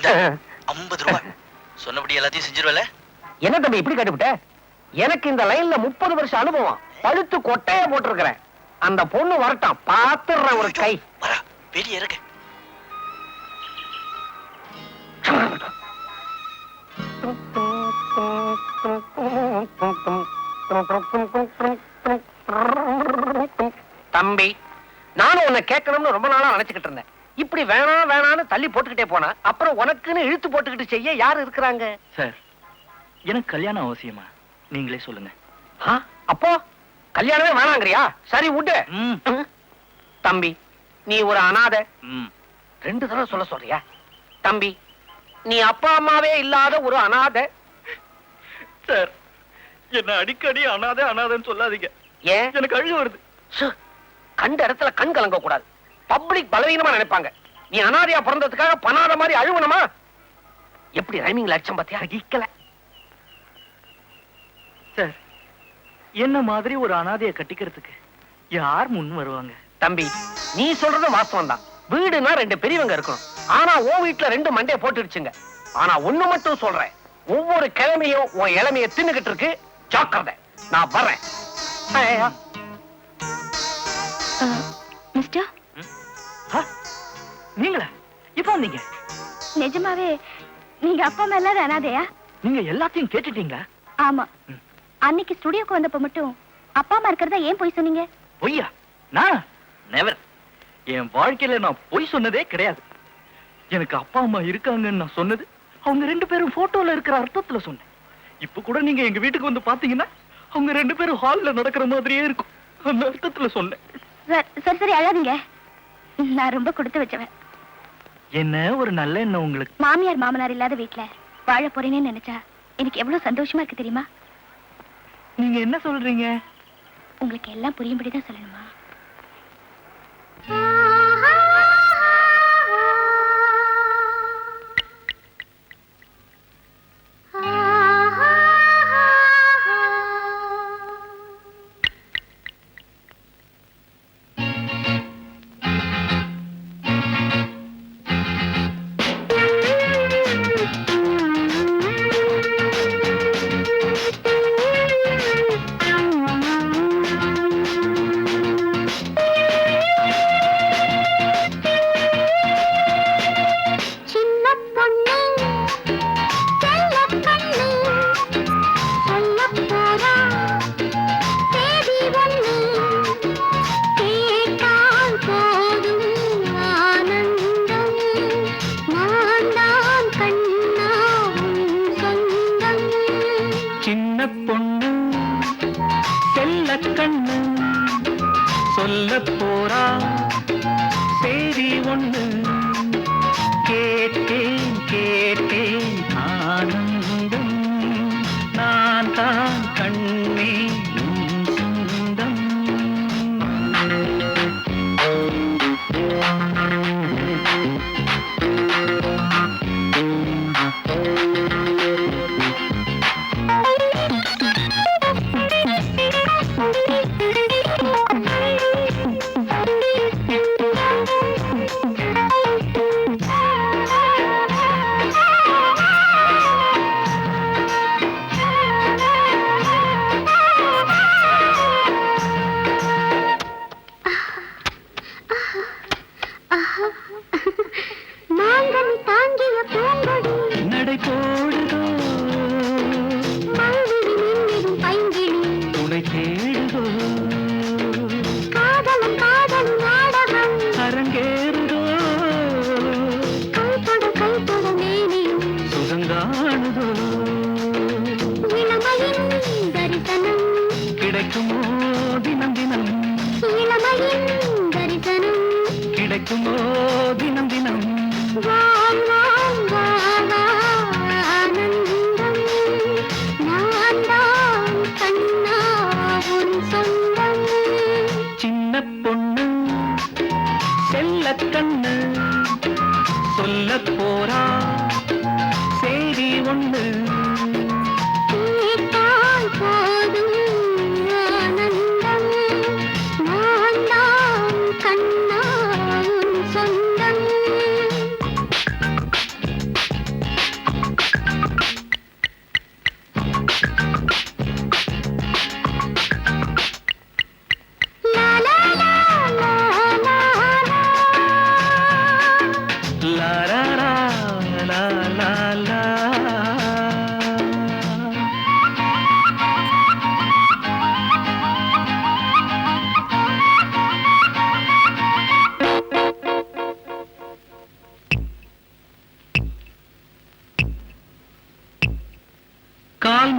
50 ரூபாய் சொன்னபடி எல்லாத்தையும் செஞ்சிருவல. என்ன தம்பி இப்படி கட்டுவிட்ட? எனக்கு இந்த லைன்ல 30 வருஷம் அனுபவம். பழுத்து கொட்டைய போட்டிருக்கிறேன். அந்த பொண்ணு வரட்டும், பாத்துடுறேன் ஒரு கை. வெளியே இருக்கு. தம்பி, நானும் உன்னை கேட்கணும்னு ரொம்ப நாளா நினைச்சுக்கிட்டு இருந்தேன். இப்படி வேணாம் வேணான்னு தள்ளி போட்டுக்கிட்டே போனா அப்புறம் உனக்குன்னு இழுத்து போட்டுக்கிட்டு செய்ய யாரு இருக்கிறாங்க? சார், எனக்கு கல்யாணம் அவசியமா? நீங்களே சொல்லுங்க. அப்போ கல்யாணமே வேணாங்கிறியா? சரி விட்டு. தம்பி, நீ ஒரு அனாதை. 2 தடவை சொல்ல சொல்றியா? தம்பி, நீ அப்பா அம்மாவே இல்லாத ஒரு அனாதை. சார், என்ன அடிக்கடி அனாதை அனாதைன்னு சொல்லாதீங்க. ஏன்? எனக்கு அழுக வருது. கண்ட இடத்துல கண் கலங்க கூடாது. பப்ளிக் பலவீனமா நினைப்பாங்க. நீ அனாதையா பிறந்ததுக்காக பணாத மாதிரி அழுவணுமா? எப்படி ரைமிங்ல அடிச்சம் பாத்தியா? கீக்கல. சார், என்ன மாதிரி ஒரு அனாதையை கட்டிக்கிறதுக்கு யார் முன் வருவாங்க? தம்பி, நீ சொல்றது வாஸ்தவம் தான். வீடுனா 2 பெரியவங்க இருக்கணும். ஆனா உன் வீட்டுல 2 மண்டைய போட்டுடுச்சுங்க. ஆனா ஒண்ணு மட்டும் சொல்றேன், ஒவ்வொரு கிழமையும் உன் இளமைய தின்னுகிட்டு இருக்கு. ஜாக்கிரதை, நான் வர்றேன். மிஸ்டர், நீங்களா? இப்ப வந்தீங்க? நிஜமாவே நீங்க அப்பா அம்மா எல்லாரும் அனாதையா? நீங்க எல்லாத்தையும் கேட்டுட்டீங்களா? ஆமா. அன்னைக்கு ஸ்டுடியோக்கு வந்தப்ப மட்டும் அப்பா அம்மா இருக்கிறதா ஏன் போய் சொன்னீங்க? பொய்யா? நான் நெவர். என் வாழ்க்கையில நான் பொய் சொன்னதே கிடையாது. எனக்கு அப்பா அம்மா இருக்காங்கன்னு நான் சொன்னது அவங்க 2 பேரும் போட்டோல இருக்கிற அர்த்தத்துல சொன்னேன். இப்ப கூட நீங்க எங்க வீட்டுக்கு வந்து பாத்தீங்கன்னா அவங்க 2 பேரும் ஹால்ல நடக்கிற மாதிரியே இருக்கும். அந்த அர்த்தத்துல சொன்னேன். சரி சரி, அழாதீங்க. நான் ரொம்ப கொடுத்து வச்சவன். என்ன ஒரு நல்ல எண்ணம் உங்களுக்கு. மாமியார் மாமனார் இல்லாத வீட்டுல வாழ போறேன்னு நினைச்சா எனக்கு எவ்வளவு சந்தோஷமா இருக்கு தெரியுமா? நீங்க என்ன சொல்றீங்க? உங்களுக்கு எல்லாம் புரியும்படிதான் சொல்லணுமா?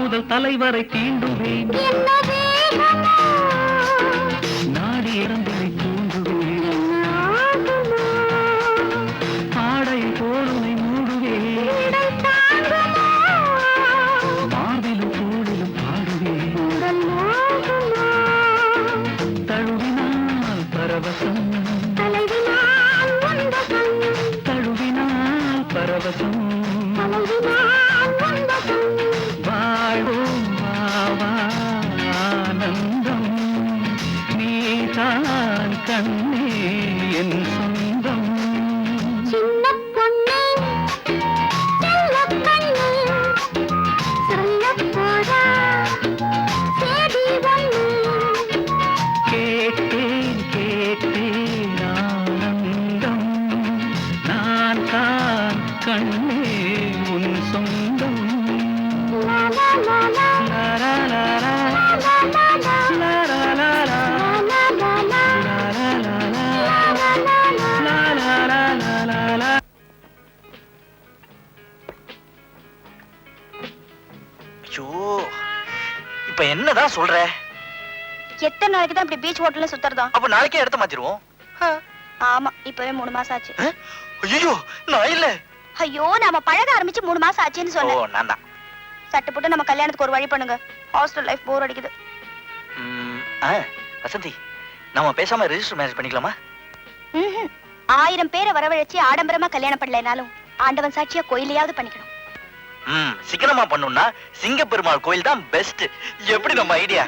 முதல் தலைவரை தீண்டுவேன் நாடி இறந்ததை தூண்டுவேன் ஆடை போலுமை மூடுவேன் மார்பிலும் தோளிலும் பாடுவேன் தழுவினால் பரவசம் தழுவினால் பரவசம் வாழும் ஆனந்தம் நீதான் கண்ணே என் சொந்தம் சின்ன பொண்ணு செல்ல கண்ணு சொல்ல போறா சேதி ஒண்ணு கேட்டேன் கேட்டேன் ஆனந்தம் நான் தான் கண்ணே உன் சொந்தம் லா லா லா லா லா லா லா லா லா லா லா லா லா லா லா ஐயோ, இப்ப என்னதான் சொல்ற? எத்தனை நாளைக்கு தான் இப்படி பீச் ஹோட்டல்ல சுத்துறதா? அப்ப நாளைக்கே இடத்த மாத்திருவோம். ஆமா, இப்பவே 3 மாசம் ஆச்சு. ஐயோ, நான் இல்ல. ஐயோ, நாம பழக ஆரம்பிச்சு 3 மாசம் ஆச்சுன்னு ஓ, சொன்னேன். நான் தான். சட்டு போட்டு நம்ம கல்யாணத்துக்கு ஒரு வழி பண்ணுங்க. ஹாஸ்டல் லைஃப் போர் அடிக்குது. வசந்தி, நாம பேசாம ரெஜிஸ்டர் மேரேஜ் பண்ணிக்கலாமா? 1000 பேரை வரவழைச்சு ஆடம்பரமா கல்யாணம் பண்ணலைனாலும் ஆண்டவன் சாட்சியா கோயிலையாவது பண்ணிக்கணும். சிக்கனமா பண்ணும்னா சிங்கப்பெருமாள் கோயில் தான் பெஸ்ட். எப்படி நம்ம ஐடியா?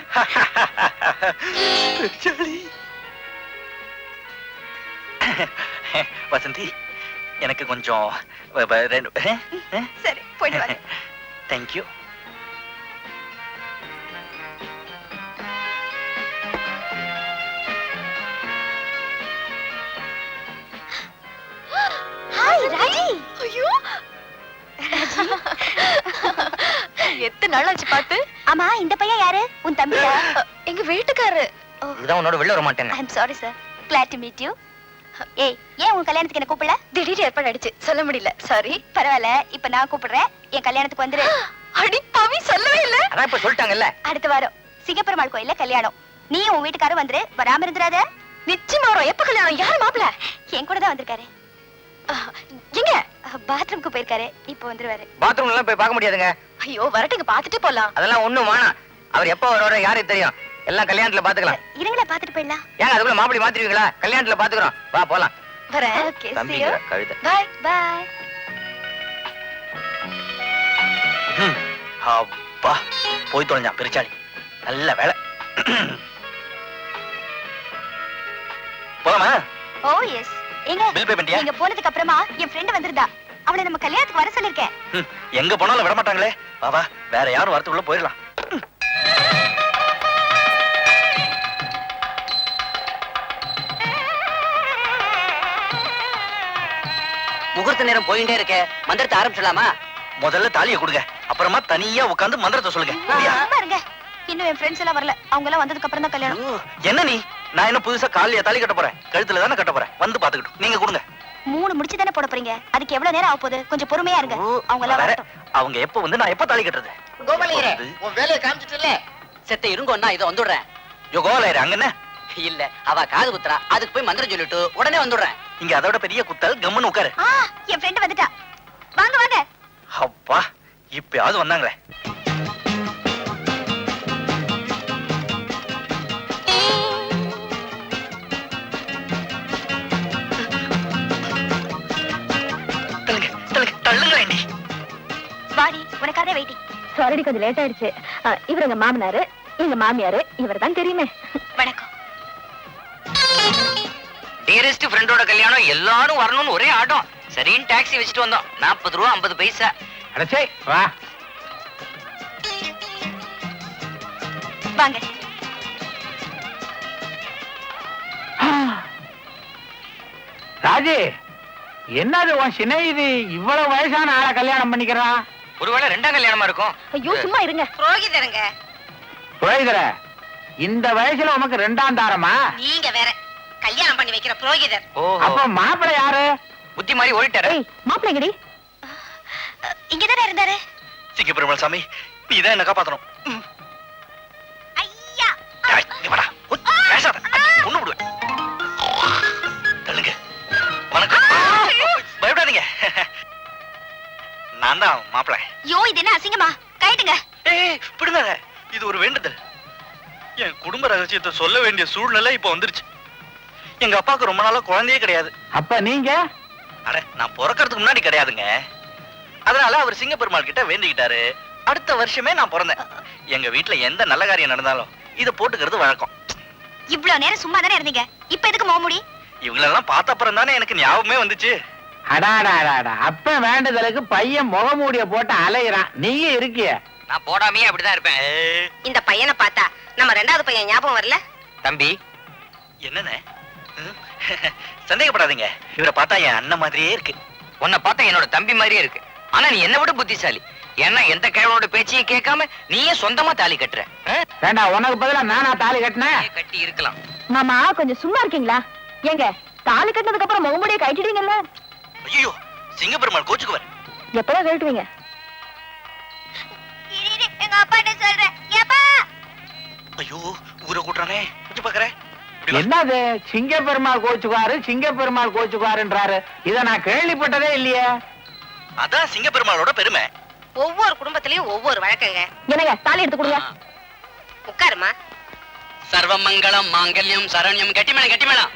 வசந்தி, எனக்கு கொஞ்சம் சரி, போயிட்டு வாங்க. தேங்க்யூ. ஹாய் ராஜி. ஐயோ, எத்தனை நாள் ஆச்சு பாத்து? ஆமா, இந்த பையன் யாரு? உன் தம்பியா? எங்க வீட்டுக்காரு. இதுதான் உன்னோட வெளில வர மாட்டேன். I am sorry sir. Glad to meet you. ஏய், ஏன் உன் கல்யாணத்துக்கு என்ன கூப்பிடல? திடீர் ஏற்பாடு ஆயிடுச்சு, சொல்ல முடியல. சாரி. பரவாயில்ல, இப்ப நான் கூப்பிடுறேன். என் கல்யாணத்துக்கு வந்துரு. அடி பாவி, சொல்லவே இல்ல. அதான் இப்ப சொல்லிட்டாங்கல்ல. அடுத்த வாரம் சிங்கப்பெருமாள் கோயில்ல கல்யாணம். நீ உன் வீட்டுக்காரரும் வந்துரு. வராம இருந்துராத. நிச்சயமா வரும். எப்ப கல்யாணம்? யாரு மாப்பிள்ள? என் கூட தான் வந்திருக்காரு. எங்க? பாத்ரூம்க்கு போயிருக்காரு. இப்போ வந்துருவாரு. பாத்ரூம்ல எல்லாம் போய் பார்க்க முடியாதுங்க. ஐயோ, வரட்டுங்க, பாத்துட்டே போலாம். அதெல்லாம் ஒண்ணும் வேணாம். அவர் எப்ப வரோட யாருக்கு தெரியும்? எல்லாம் கல்யாணத்துல பாத்துக்கலாம். இருங்களே, பாத்துட்டு போயிடலாம். ஏங்க அதுக்குள்ள மாப்பிள்ளை மாத்திருவீங்களா? கல்யாணத்துல பாத்துக்கிறோம். வா போலாம். வரேன். ஓகே, see தம்பிங்க you. கழுதை. Bye. Bye. அப்பா, போய் தொலைஞ்சான் பெருச்சாளி. நல்ல வேலை. போலாமா? ஓ எஸ். எங்க பில் பே பண்ணிட்டியா? நீங்க போனதுக்கு அப்புறமா என் ஃப்ரெண்ட் வந்திருந்தா. அவளை நம்ம கல்யாணத்துக்கு வர சொல்லிருக்கேன். எங்க போனாலும் விட மாட்டாங்களே. வா வா, வேற யாரும் வரத்துக்குள்ள போயிடலாம். முகூர்த்த நேரம் போயிட்டே இருக்கே, மந்திரத்தை ஆரம்பிச்சலாமா? முதல்ல தாலியை கொடுங்க, அப்புறமா தனியா உட்கார்ந்து மந்திரத்தை சொல்லுங்க. சரியா? சும்மா இருங்க. இன்னும் என் ஃப்ரெண்ட்ஸ் எல்லாம் வரல. அவங்க எல்லாம் வந்ததுக்கு அப்புறம் தான் கல்யாணம். ஐயோ, என்ன நீ? நான் என்ன புதுசா காலையா தாலி கட்ட போறேன்? கழுத்துல தானே கட்ட போறேன். வந்து பாத்துக்கிட்டு நீங்க கொடுங்க. 3 முடிச்சு தானே போட போறீங்க. அதுக்கு எவ்வளவு நேரம் ஆக போகுது? கொஞ்சம் பொறுமையா இருங்க. அவங்க எல்லாம் வேற, வரட்டும். அவங்க எப்ப வந்து நான் எப்ப தாலி கட்டுறது? கோபாலயரே, உன் வேலையை காமிச்சிட்டல. செத்த இருங்கோன்னா இத வந்துடுறேன். யோ கோலாயிரு, அங்க என்ன? இல்ல, அவ காது குத்துறா. அதுக்கு போய் மந்திரம் சொல்லிட்டு உடனே வந்துடுறேன். இங்க அதோட பெரிய குத்தல். கம்முன்னு உட்காரு. என் ஃப்ரெண்ட் வந்துட்டா. வாங்க வாங்க. அப்பா, இப்பயாவது வந்தாங்களே. தள்ளுங்களேண்டி. வாடி, உனக்காக வெயிட்டிங். சாரிடி, கொஞ்சம் லேட் ஆயிடுச்சு. இவர் எங்க மாமனாரு, எங்க மாமியாரு. இவர் தான் தெரியுமே. வணக்கம். டியரஸ்ட் ஃப்ரெண்டோட கல்யாணம், எல்லாரும் வரணும்னு ஒரே ஆட்டம். சரின்னு டாக்ஸி வச்சுட்டு வந்தோம். 40 ரூபா 50 பைசா. அடச்சே வா. வாங்க. ராஜி, என்னது உன் சிநேகிதி இவ்வளவு வயசான ஆளை கல்யாணம் பண்ணிக்கிறான்? ஒருவேளை 2ஆம் கல்யாணமா இருக்கும். ஐயோ, சும்மா இருங்க. புரோகிதருங்க. புரோகிதர, இந்த வயசுல உனக்கு 2ஆம் தாரமா? நீங்க வேற கல்யாணம் பண்ணி வைக்கிற புரோகிதர். அப்ப மாப்பிள்ளை யாரு? புத்தி மாதிரி ஓடிட்டாரு. ஏய், மாப்பிள்ளை எங்கடி? இங்கதானே இருந்தாரு. சிங்கப்பெருமாள் சாமி, நீ தான் என்ன காப்பாத்தணும். ஐயா ஏய், இங்க வாடா. பேசாத. ஒண்ணு விடுவேன். தள்ளுங்க. வணக்கம். பயப்படாதீங்க. நான் தான் மாப்பிள்ளை. யோ இது என்ன அசிங்கமா கைட்டுங்க. ஏய் விடுங்க. இது ஒரு வேண்டுதல். என் குடும்ப ரகசியத்தை சொல்ல வேண்டிய சூழ்நிலை இப்ப வந்துருச்சு. எங்க அப்பாவுக்கு ரொம்ப நாளா குழந்தையே கிடையாது. அப்ப நீங்க அட நான் பிறக்கறதுக்கு முன்னாடி கிடையாதுங்க. அதனால அவர் சிங்கப்பெருமாள் கிட்ட வேண்டிக்கிட்டாரு. அடுத்த வருஷமே நான் பிறந்தேன். எங்க வீட்டுல எந்த நல்ல காரியம் நடந்தாலும் இத போட்டுக்கிறது வழக்கம். இவ்வளவு நேரம் சும்மா தானே இருந்தீங்க, இப்ப எதுக்கு முகமூடி? இவங்களெல்லாம் பார்த்த அப்புறம் தானே எனக்கு ஞாபகமே வந்துச்சு. அடாடாடாடா அப்ப வேண்டுதலுக்கு பையன் முகமூடிய போட்டு அலையிறான், நீங்க இருக்கிய. நான் போடாமையே அப்படிதான் இருப்பேன். இந்த பையனை பார்த்தா நம்ம ரெண்டாவது பையன் ஞாபகம் வரல. தம்பி, என்னண்ணே? சந்தேகப்படாதீங்க, இவரை பார்த்தா என் அண்ணன் மாதிரியே இருக்கு. உன்னை பார்த்தா என்னோட தம்பி மாதிரியே இருக்கு. ஆனா நீ என்ன விட புத்திசாலி. ஏன்னா எந்த கிழவனோட பேச்சையும் கேட்காம நீயே சொந்தமா தாலி கட்டுற. ஏண்டா உனக்கு பதிலா நானா தாலி கட்டினேன்? நீயே கட்டி இருக்கலாம். மாமா கொஞ்சம் சும்மா இருக்கீங்களா? ஏங்க தாலி கட்டினதுக்கு அப்புறம் முகமுடியை கட்டிட்டீங்கல்ல, ஐயோ சிங்கப்பெருமாள் கோச்சுக்குவார். எப்பதான் கட்டுவீங்க? எங்க அப்பா என்ன சொல்றேன்? ஏப்பா ஐயோ ஊரை கூட்டுறானே, கொஞ்சம் பாக்குறேன். என்னது சிங்க பெருமாள் கோச்சுக்குவாருன்றாரு? இத நான் கேள்விப்பட்டதே இல்லையே. அதான் சிங்கப்பெருமாளோட பெருமை. ஒவ்வொரு குடும்பத்திலயும் ஒவ்வொரு வழக்கங்க. என்னங்க தாலி எடுத்து கொடுங்க. உட்காருமா. சர்வமங்கலம் மாங்கல்யம் சரண்யம் கட்டிமேளம் கட்டிமேளம்.